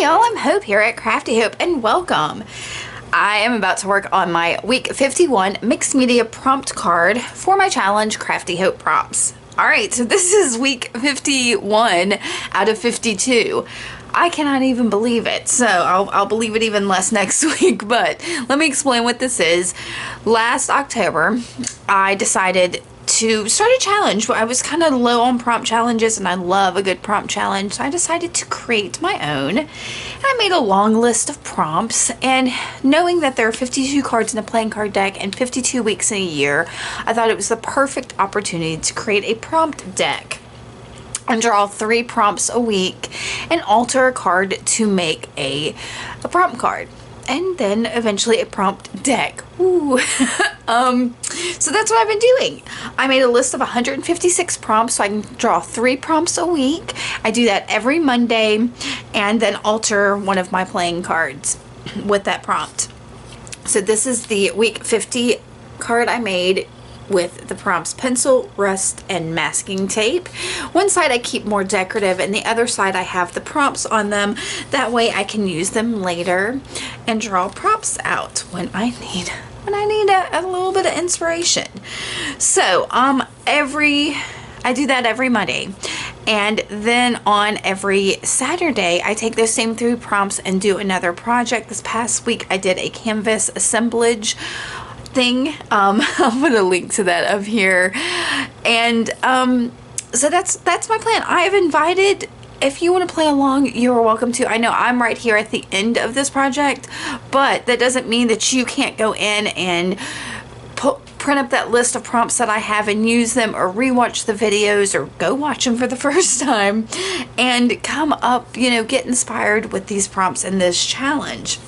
Hey y'all, I'm Hope here at Crafty Hope and welcome. I am about to work on my week 51 mixed media prompt card for my challenge Crafty Hope prompts. Alright, so this is week 51 out of 52. I cannot even believe it, so I'll believe it even less next week, but let me explain what this is. Last October, I decided to start a challenge. I was kind of low on prompt challenges and I love a good prompt challenge, so I decided to create my own. And I made a long list of prompts, and knowing that there are 52 cards in a playing card deck and 52 weeks in a year, I thought it was the perfect opportunity to create a prompt deck and draw 3 prompts a week and alter a card to make a prompt card. And then eventually a prompt deck. Ooh. So that's what I've been doing. I made a list of 156 prompts so I can draw 3 prompts a week. I do that every Monday and then alter one of my playing cards with that prompt. So this is the week 50 card I made with the prompts pencil, rust, and masking tape. One side I keep more decorative and the other side I have the prompts on them. That way I can use them later and draw prompts out when I need a little bit of inspiration. So I do that every Monday, and then on every Saturday I take those same 3 prompts and do another project. This past week I did a canvas assemblage thing. I'll put a link to that up here, and so that's my plan. I have invited, if you want to play along, you are welcome to. I know I'm right here at the end of this project, but that doesn't mean that you can't go in and print up that list of prompts that I have and use them, or rewatch the videos, or go watch them for the first time and come up, get inspired with these prompts in this challenge.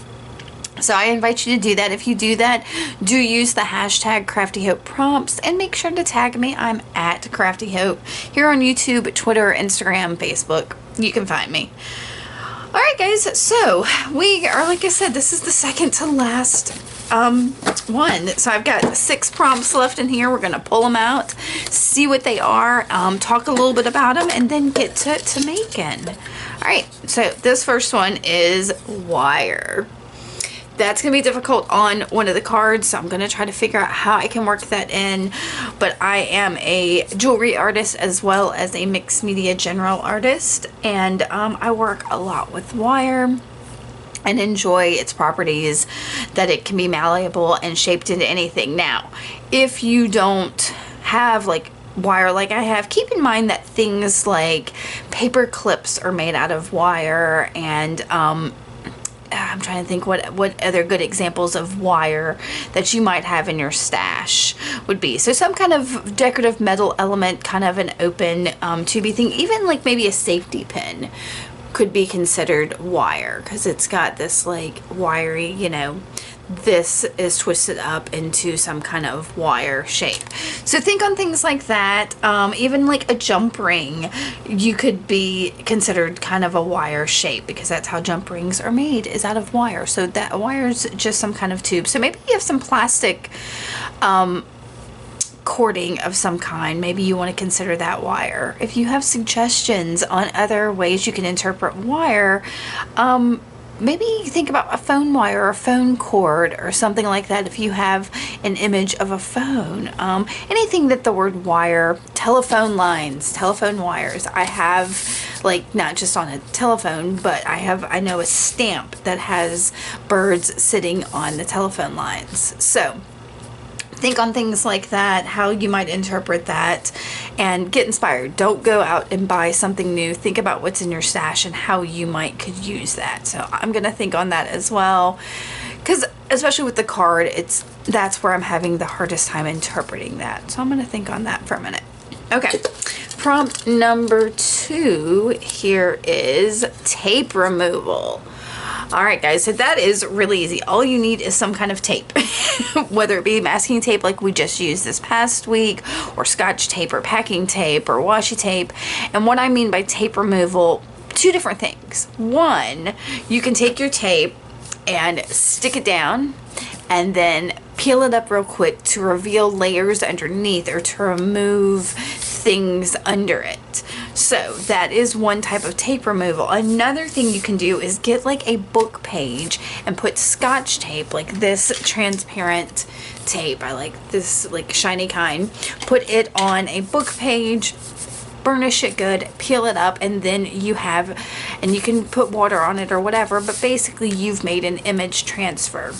So I invite you to do that. If you do that, do use the hashtag CraftyHopePrompts and make sure to tag me. I'm at Crafty Hope here on YouTube, Twitter, Instagram, Facebook. You can find me. All right, guys. So we are, like I said, this is the second to last one. So I've got 6 prompts left in here. We're going to pull them out, see what they are, talk a little bit about them, and then get to making. All right. So this first one is wire. That's going to be difficult on one of the cards, so I'm going to try to figure out how I can work that in. But I am a jewelry artist as well as a mixed media general artist, and I work a lot with wire and enjoy its properties, that it can be malleable and shaped into anything. Now, if you don't have like wire like I have, keep in mind that things like paper clips are made out of wire, and I'm trying to think what other good examples of wire that you might have in your stash would be. So some kind of decorative metal element, kind of an open tubey thing, even like maybe a safety pin could be considered wire, because it's got this like wiry, this is twisted up into some kind of wire shape. So think on things like that. Even like a jump ring, you could be considered kind of a wire shape, because that's how jump rings are made, is out of wire. So that wire is just some kind of tube. So maybe you have some plastic cording of some kind. Maybe you want to consider that wire. If you have suggestions on other ways you can interpret wire, maybe think about a phone wire or a phone cord or something like that. If you have an image of a phone, anything that the word wire, telephone lines, telephone wires. I have, like, not just on a telephone, but I know a stamp that has birds sitting on the telephone lines. So think on things like that, how you might interpret that, and get inspired. Don't go out and buy something new. Think about what's in your stash and how you could use that. So I'm going to think on that as well, because especially with the card, that's where I'm having the hardest time interpreting that. So I'm going to think on that for a minute. Okay. Prompt number 2 here is tape removal. All right, guys, so that is really easy. All you need is some kind of tape, whether it be masking tape like we just used this past week, or scotch tape, or packing tape, or washi tape. And what I mean by tape removal, 2 different things. One, you can take your tape and stick it down and then peel it up real quick to reveal layers underneath, or to remove things under it. So that is one type of tape removal. Another thing you can do is get like a book page and put Scotch tape, like this transparent tape. I like this like shiny kind. Put it on a book page, burnish it good, peel it up, and then you can put water on it or whatever, but basically you've made an image transfer.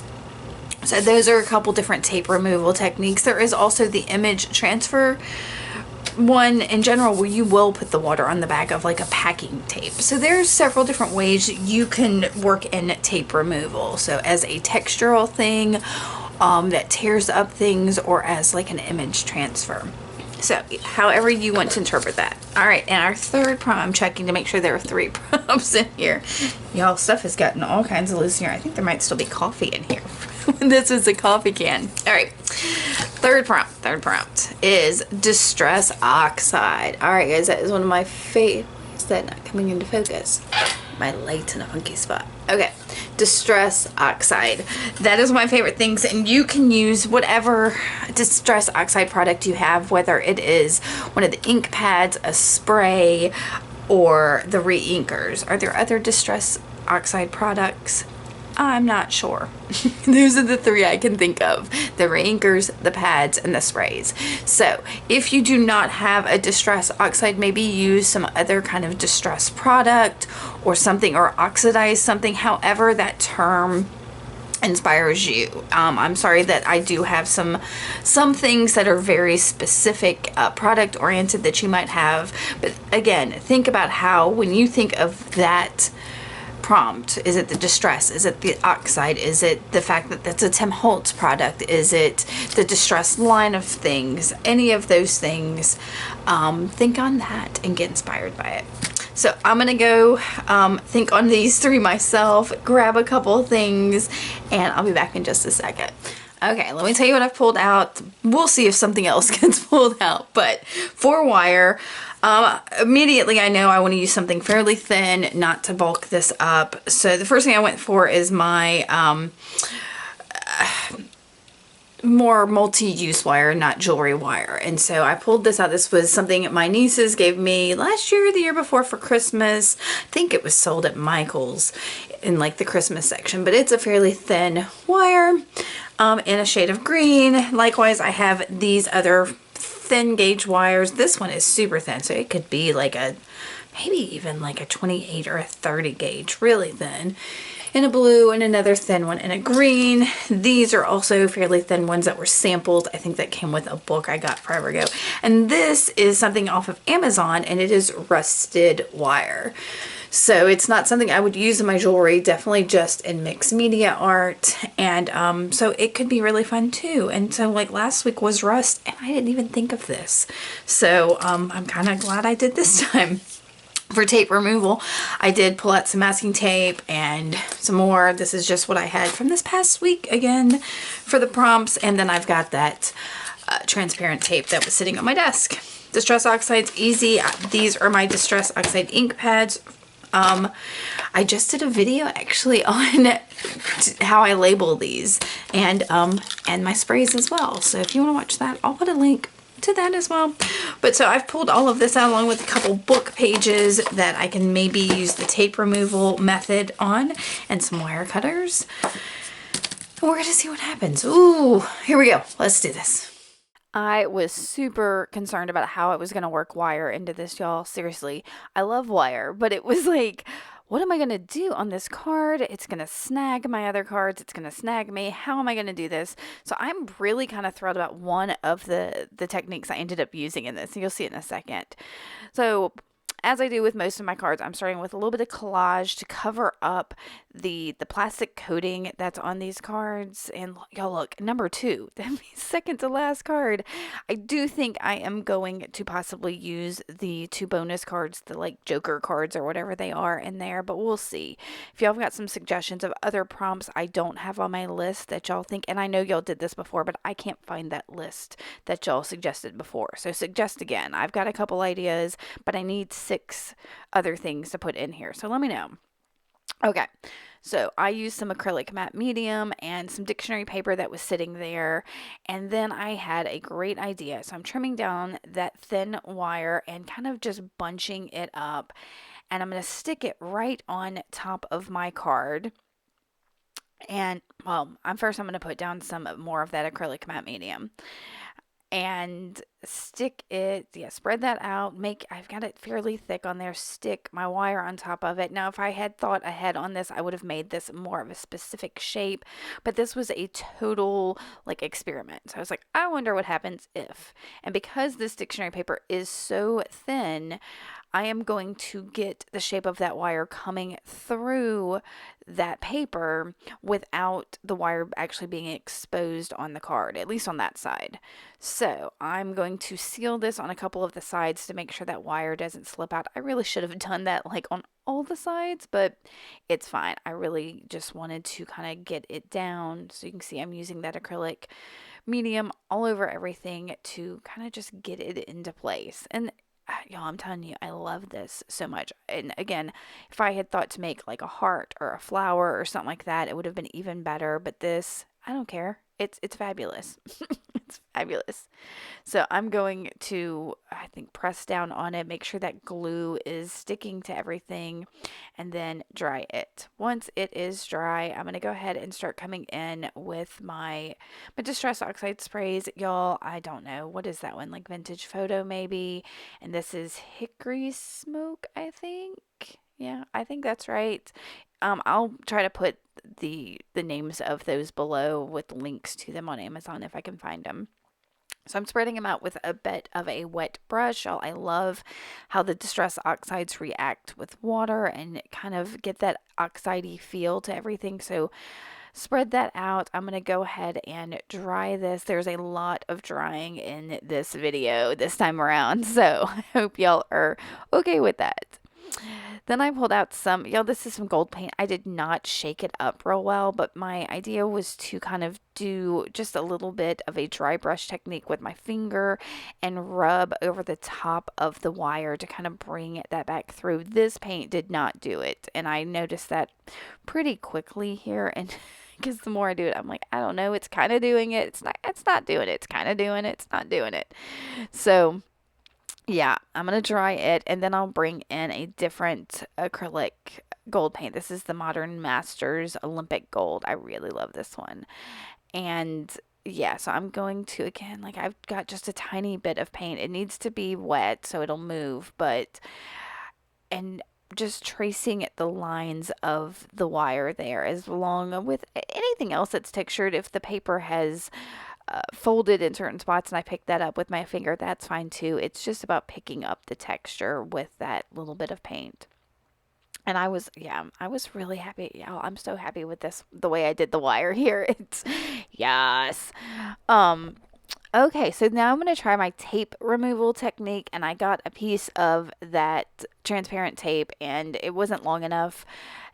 So those are a couple different tape removal techniques. There is also the image transfer one in general where you will put the water on the back of like a packing tape. So there's several different ways you can work in tape removal. So as a textural thing that tears up things, or as like an image transfer. So however you want to interpret that. All right, and our third prompt, I'm checking to make sure there are 3 prompts in here. Y'all, stuff has gotten all kinds of loose in here. I think there might still be coffee in here. This is a coffee can. All right, third prompt is Distress Oxide. All right, guys, that is one of my favorite. Is that not coming into focus? My light's in a funky spot. Okay, Distress Oxide. That is my favorite things, and you can use whatever Distress Oxide product you have, whether it is one of the ink pads, a spray, or the re-inkers. Are there other Distress Oxide products? I'm not sure. Those are the 3 I can think of: the re-inkers, the pads, and the sprays. So if you do not have a Distress Oxide, maybe use some other kind of distress product or something, or oxidize something, however that term inspires you. I'm sorry that I do have some things that are very specific, product oriented, that you might have. But again, think about how, when you think of that prompt, is it the distress, is it the oxide, is it the fact that that's a Tim Holtz product, is it the distress line of things, any of those things, think on that and get inspired by it. So I'm gonna go think on these 3 myself, grab a couple of things, and I'll be back in just a second. Okay, let me tell you what I've pulled out. We'll see if something else gets pulled out. But for wire, immediately I know I want to use something fairly thin, not to bulk this up. So the first thing I went for is my more multi-use wire, not jewelry wire. And so I pulled this out. This was something my nieces gave me last year or the year before for Christmas. I think it was sold at Michael's in like the Christmas section, but it's a fairly thin wire in a shade of green. Likewise, I have these other thin gauge wires. This one is super thin, so it could be like maybe even like a 28 or a 30 gauge, really thin. In a blue, and another thin one in a green. These are also fairly thin ones that were sampled. I think that came with a book I got forever ago. And this is something off of Amazon, and it is rusted wire. So it's not something I would use in my jewelry, definitely just in mixed media art. And so it could be really fun too. And so like last week was rust, and I didn't even think of this. So I'm kind of glad I did this time. For tape removal, I did pull out some masking tape and some more. This is just what I had from this past week again for the prompts. And then I've got that transparent tape that was sitting on my desk. Distress Oxide's easy. These are my Distress Oxide ink pads. I just did a video actually on how I label these, and my sprays as well. So if you want to watch that, I'll put a link to that as well. But so I've pulled all of this out along with a couple book pages that I can maybe use the tape removal method on, and some wire cutters. And we're gonna see what happens. Ooh, here we go. Let's do this. I was super concerned about how I was going to work wire into this, y'all. Seriously, I love wire, but it was like, what am I going to do on this card? It's going to snag my other cards. It's going to snag me. How am I going to do this? So I'm really kind of thrilled about one of the techniques I ended up using in this. And you'll see it in a second. So as I do with most of my cards, I'm starting with a little bit of collage to cover up the plastic coating that's on these cards. And y'all look, number 2, that means second to last card. I do think I am going to possibly use the 2 bonus cards, the like Joker cards or whatever they are in there, but we'll see. If y'all have got some suggestions of other prompts I don't have on my list that y'all think, and I know y'all did this before, but I can't find that list that y'all suggested before. So suggest again. I've got a couple ideas, but I need 6 other things to put in here. So let me know. Okay, so I used some acrylic matte medium and some dictionary paper that was sitting there, and then I had a great idea. So I'm trimming down that thin wire and kind of just bunching it up, and I'm going to stick it right on top of my card. And well, I'm going to put down some more of that acrylic matte medium and stick it, yeah, spread that out. I've got it fairly thick on there, stick my wire on top of it. Now if I had thought ahead on this, I would have made this more of a specific shape, but this was a total like experiment. So I was like, I wonder what happens if. And because this dictionary paper is so thin, I am going to get the shape of that wire coming through that paper without the wire actually being exposed on the card, at least on that side. So I'm going to seal this on a couple of the sides to make sure that wire doesn't slip out. I really should have done that like on all the sides, but it's fine. I really just wanted to kind of get it down. So you can see I'm using that acrylic medium all over everything to kind of just get it into place. And y'all, I'm telling you, I love this so much. And again, if I had thought to make like a heart or a flower or something like that, it would have been even better. But this, I don't care. It's fabulous. It's fabulous. So I'm going to, I think, press down on it, make sure that glue is sticking to everything, and then dry it. Once it is dry, I'm going to go ahead and start coming in with my Distress Oxide sprays. Y'all, I don't know. What is that one? Like Vintage Photo, maybe? And this is Hickory Smoke, I think. Yeah, I think that's right. I'll try to put the names of those below with links to them on Amazon if I can find them. So I'm spreading them out with a bit of a wet brush. I love how the Distress Oxides react with water and kind of get that oxidey feel to everything. So spread that out. I'm going to go ahead and dry this. There's a lot of drying in this video this time around. So I hope y'all are okay with that. Then I pulled out some, this is some gold paint. I did not shake it up real well, but my idea was to kind of do just a little bit of a dry brush technique with my finger and rub over the top of the wire to kind of bring that back through. This paint did not do it, and I noticed that pretty quickly here. And because the more I do it, I'm like, I don't know, it's kind of doing it. It's not doing it. It's kind of doing it. It's not doing it. So yeah, I'm going to dry it and then I'll bring in a different acrylic gold paint. This is the Modern Masters Olympic Gold. I really love this one. And yeah, so I'm going to, again, like I've got just a tiny bit of paint. It needs to be wet so it'll move, and just tracing the lines of the wire there, as long with anything else that's textured. If the paper has folded in certain spots and I pick that up with my finger, that's fine too. It's just about picking up the texture with that little bit of paint. And I was really happy. Yeah, I'm so happy with this, the way I did the wire here. It's, yes. Um, Okay, so now I'm going to try my tape removal technique, and I got a piece of that transparent tape, and it wasn't long enough.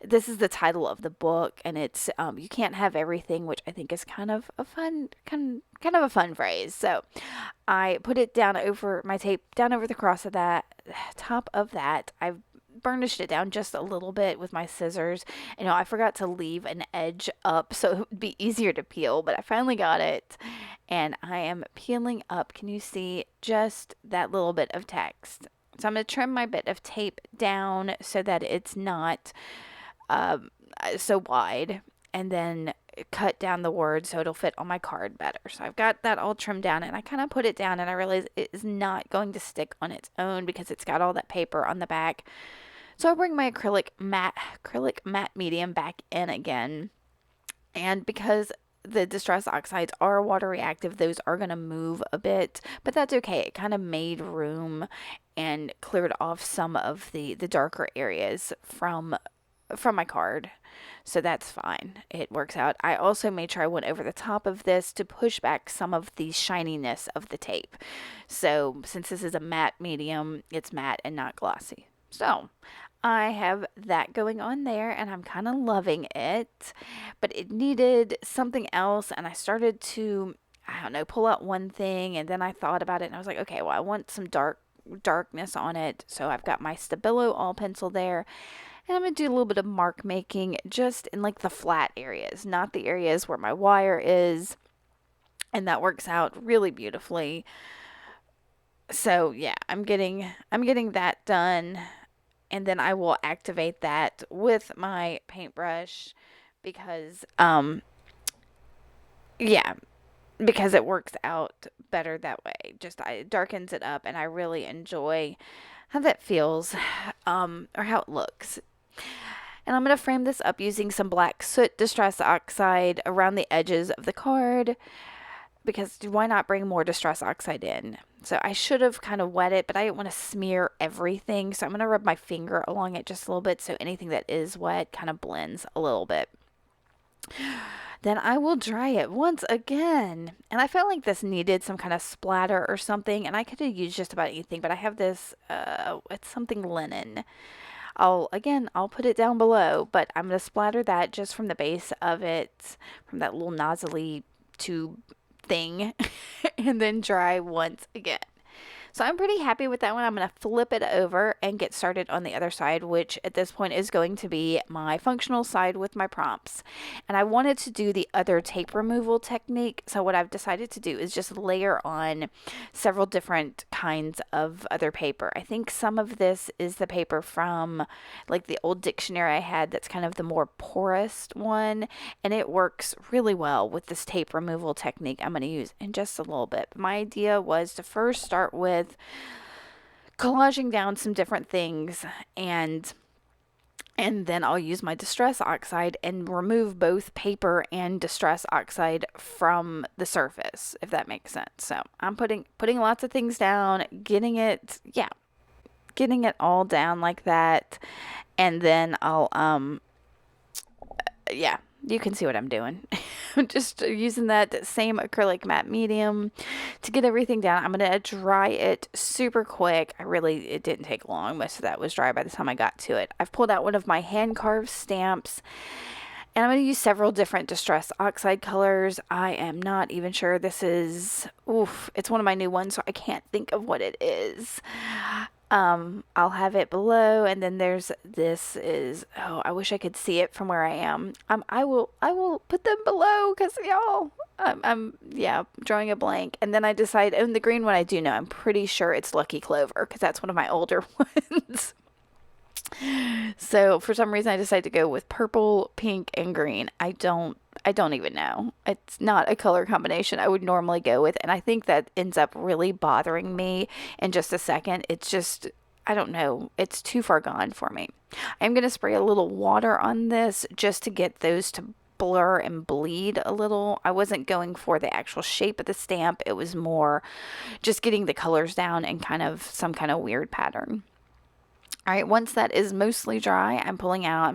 This is the title of the book, and it's "You Can't Have Everything," which I think is kind of a kind of a fun phrase. So I put it down over my tape, down over the cross of that, top of that. I've burnished it down just a little bit with my scissors. I forgot to leave an edge up so it would be easier to peel, but I finally got it and I am peeling up. Can you see just that little bit of text? So I'm going to trim my bit of tape down so that it's not so wide, and then cut down the words so it'll fit on my card better. So I've got that all trimmed down, and I kind of put it down and I realized it is not going to stick on its own because it's got all that paper on the back. So I'll bring my acrylic matte medium back in again. And because the Distress Oxides are water reactive, those are going to move a bit, but that's okay. It kind of made room and cleared off some of the darker areas from my card. So that's fine. It works out. I also made sure I went over the top of this to push back some of the shininess of the tape. So since this is a matte medium, it's matte and not glossy. So I have that going on there and I'm kind of loving it, but it needed something else, and I started to, I don't know, pull out one thing, and then I thought about it and I was like, okay, well, I want some darkness on it. So I've got my Stabilo all pencil there, And I'm going to do a little bit of mark making just in like the flat areas, not the areas where my wire is. And that works out really beautifully. So yeah, I'm getting that done, and then I will activate that with my paintbrush because yeah, because it works out better that way. Just it darkens it up, and I really enjoy how that feels, or how it looks. And I'm going to frame this up using some black soot distress oxide around the edges of the card, because why not bring more distress oxide in? So I should have kind of wet it, but I didn't want to smear everything. So I'm going to rub my finger along it just a little bit so anything that is wet kind of blends a little bit. Then I will dry it once again. And I felt like this needed some kind of splatter or something, and I could have used just about anything, but I have this, it's something linen. I'll put it down below, but I'm going to splatter that just from the base of it, from that little nozzly tube thing, and then dry once again. So I'm pretty happy with that one. I'm going to flip it over and get started on the other side, which at this point is going to be my functional side with my prompts. And I wanted to do the other tape removal technique. So what I've decided to do is just layer on several different kinds of other paper. I think some of this is the paper from like the old dictionary I had that's kind of the more porous one. And it works really well with this tape removal technique I'm going to use in just a little bit. But my idea was to first start with collaging down some different things, and then I'll use my distress oxide and remove both paper and distress oxide from the surface, if that makes sense. So I'm putting lots of things down, getting it all down like that, and then I'll you can see what I'm doing. I'm just using that same acrylic matte medium to get everything down. I'm going to dry it super quick. It didn't take long. Most of that was dry by the time I got to it. I've pulled out one of my hand carved stamps, and I'm going to use several different distress oxide colors. I am not even sure. This is, it's one of my new ones, so I can't think of what it is. I'll have it below, and then I wish I could see it from where I am. I will put them below, because y'all, I'm drawing a blank. And then I decide, the green one I do know, I'm pretty sure it's Lucky Clover, because that's one of my older ones. So for some reason I decided to go with purple, pink, and green. I don't even know. It's not a color combination I would normally go with, and I think that ends up really bothering me in just a second. It's just, I don't know. It's too far gone for me. I'm going to spray a little water on this just to get those to blur and bleed a little. I wasn't going for the actual shape of the stamp. It was more just getting the colors down and kind of some kind of weird pattern. All right, once that is mostly dry, I'm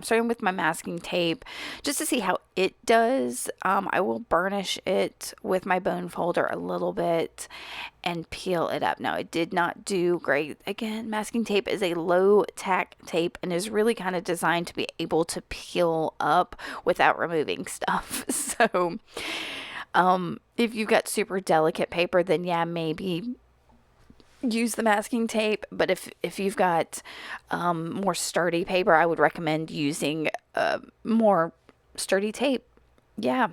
starting with my masking tape just to see how it does. I will burnish it with my bone folder a little bit and peel it up. Now, it did not do great. Again, masking tape is a low tack tape and is really kind of designed to be able to peel up without removing stuff. So, if you've got super delicate paper, then yeah, maybe use the masking tape. But if you've got more sturdy paper, I would recommend using more sturdy tape. Yeah.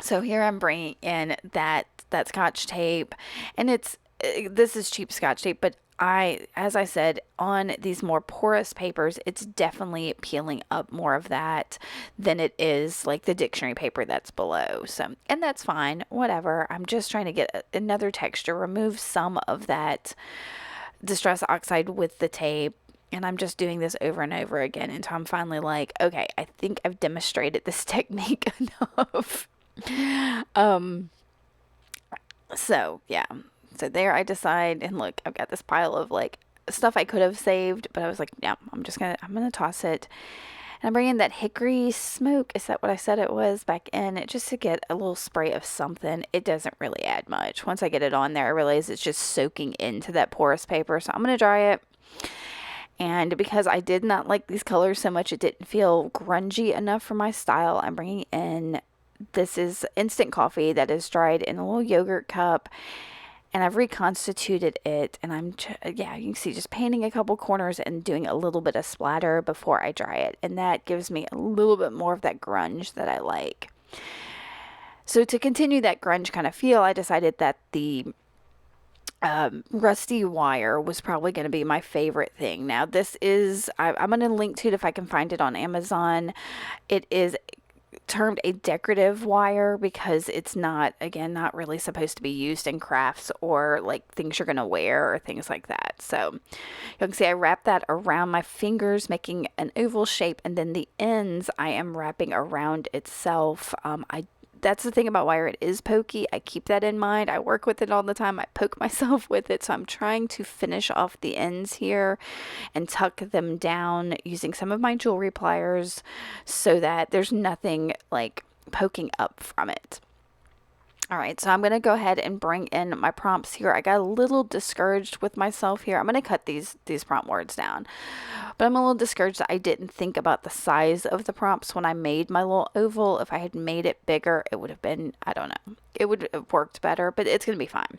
So here I'm bringing in that Scotch tape, and this is cheap Scotch tape, but as I said, on these more porous papers, it's definitely peeling up more of that than it is like the dictionary paper that's below. So, and that's fine, whatever. I'm just trying to get another texture, remove some of that distress oxide with the tape. And I'm just doing this over and over again until I'm finally like, okay, I think I've demonstrated this technique enough. So yeah. So there I decide, and look, I've got this pile of like stuff I could have saved, but I was like, yeah, I'm gonna toss it. And I'm bringing that hickory smoke, is that what I said it was, back in, just to get a little spray of something. It doesn't really add much. Once I get it on there, I realize it's just soaking into that porous paper. So I'm gonna dry it. And because I did not like these colors so much, it didn't feel grungy enough for my style, I'm bringing in, this is instant coffee that is dried in a little yogurt cup. and I've reconstituted it, and yeah, you can see just painting a couple corners and doing a little bit of splatter before I dry it, and that gives me a little bit more of that grunge that I like. So to continue that grunge kind of feel, I decided that the rusty wire was probably going to be my favorite thing. Now this is, I'm going to link to it if I can find it on Amazon. It is termed a decorative wire because it's not, again, not really supposed to be used in crafts or like things you're going to wear or things like that. So you can see I wrap that around my fingers, making an oval shape, and then the ends I am wrapping around itself. That's the thing about wire, it is pokey. I keep that in mind. I work with it all the time. I poke myself with it. So I'm trying to finish off the ends here and tuck them down using some of my jewelry pliers so that there's nothing like poking up from it. All right, so I'm going to go ahead and bring in my prompts here. I got a little discouraged with myself here. I'm going to cut these prompt words down. But I'm a little discouraged that I didn't think about the size of the prompts when I made my little oval. If I had made it bigger, it would have been, I don't know, it would have worked better, but it's going to be fine.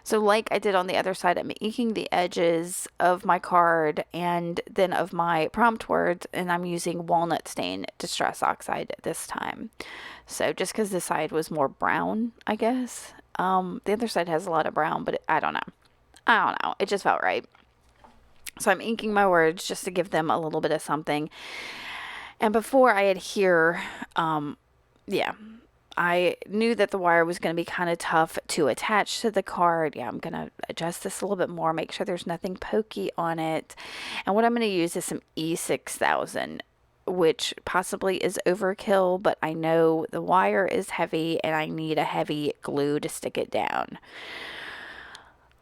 So like I did on the other side, I'm inking the edges of my card and then of my prompt words, and I'm using walnut stain Distress Oxide this time. So just because this side was more brown, I guess. The other side has a lot of brown, but I don't know. It just felt right. So I'm inking my words just to give them a little bit of something. And before I adhere, I knew that the wire was going to be kind of tough to attach to the card. Yeah, I'm going to adjust this a little bit more, make sure there's nothing pokey on it. And what I'm going to use is some E6000, which possibly is overkill, but I know the wire is heavy and I need a heavy glue to stick it down.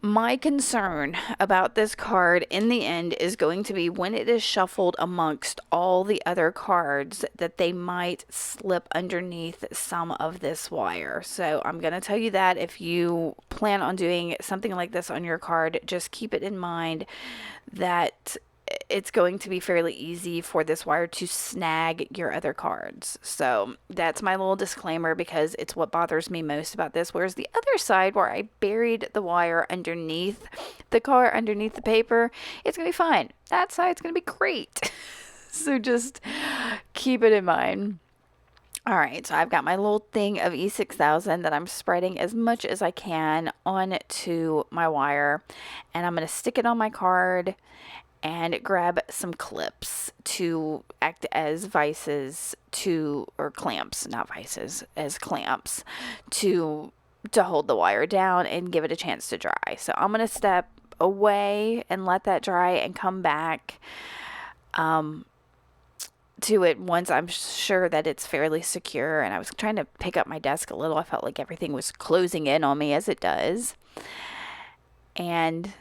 My concern about this card in the end is going to be when it is shuffled amongst all the other cards that they might slip underneath some of this wire. So I'm going to tell you that if you plan on doing something like this on your card, just keep it in mind that it's going to be fairly easy for this wire to snag your other cards. So that's my little disclaimer because it's what bothers me most about this. Whereas the other side where I buried the wire underneath the card, underneath the paper, it's going to be fine. That side's going to be great. So just keep it in mind. All right, so I've got my little thing of E6000 that I'm spreading as much as I can onto my wire, and I'm going to stick it on my card and grab some clips to act as vices or clamps, not vices, as clamps to hold the wire down and give it a chance to dry. So I'm going to step away and let that dry and come back to it once I'm sure that it's fairly secure. And I was trying to pick up my desk a little. I felt like everything was closing in on me as it does. And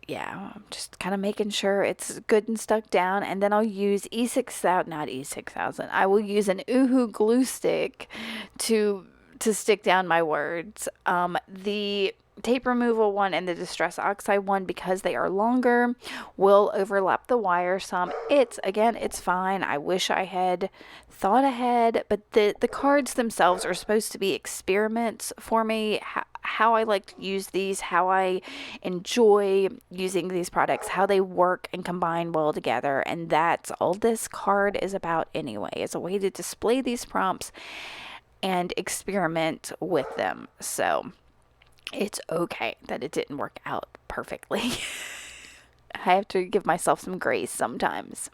yeah, I'm just kind of making sure it's good and stuck down, and then I'll use E6000. I will use an Uhu glue stick to stick down my words. The tape removal one and the Distress Oxide one, because they are longer, will overlap the wire some. It's fine. I wish I had thought ahead, but the cards themselves are supposed to be experiments for me. How I like to use these, how I enjoy using these products, how they work and combine well together. And that's all this card is about anyway. It's a way to display these prompts and experiment with them. So it's okay that it didn't work out perfectly. I have to give myself some grace sometimes.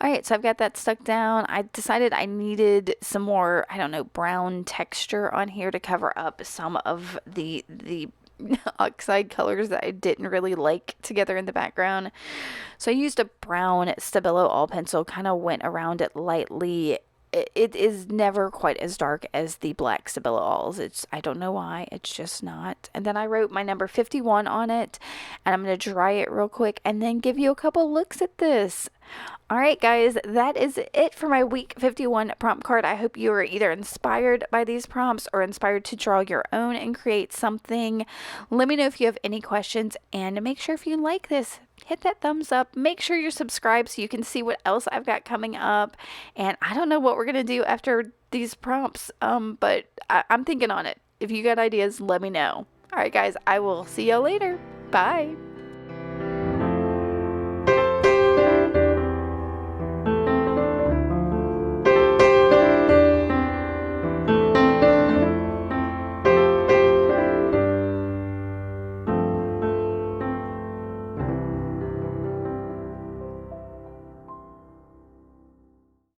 All right, so I've got that stuck down. I decided I needed some more, brown texture on here to cover up some of the oxide colors that I didn't really like together in the background. So I used a brown Stabilo all pencil, kind of went around it lightly. It is never quite as dark as the black Stabilo alls. I don't know why, it's just not. And then I wrote my number 51 on it, and I'm going to dry it real quick and then give you a couple looks at this. All right, guys, that is it for my week 51 prompt card. I hope you are either inspired by these prompts or inspired to draw your own and create something. Let me know if you have any questions, and make sure if you like this, hit that thumbs up. Make sure you're subscribed so you can see what else I've got coming up. And I don't know what we're going to do after these prompts, but I'm thinking on it. If you got ideas, let me know. All right, guys, I will see you later. Bye.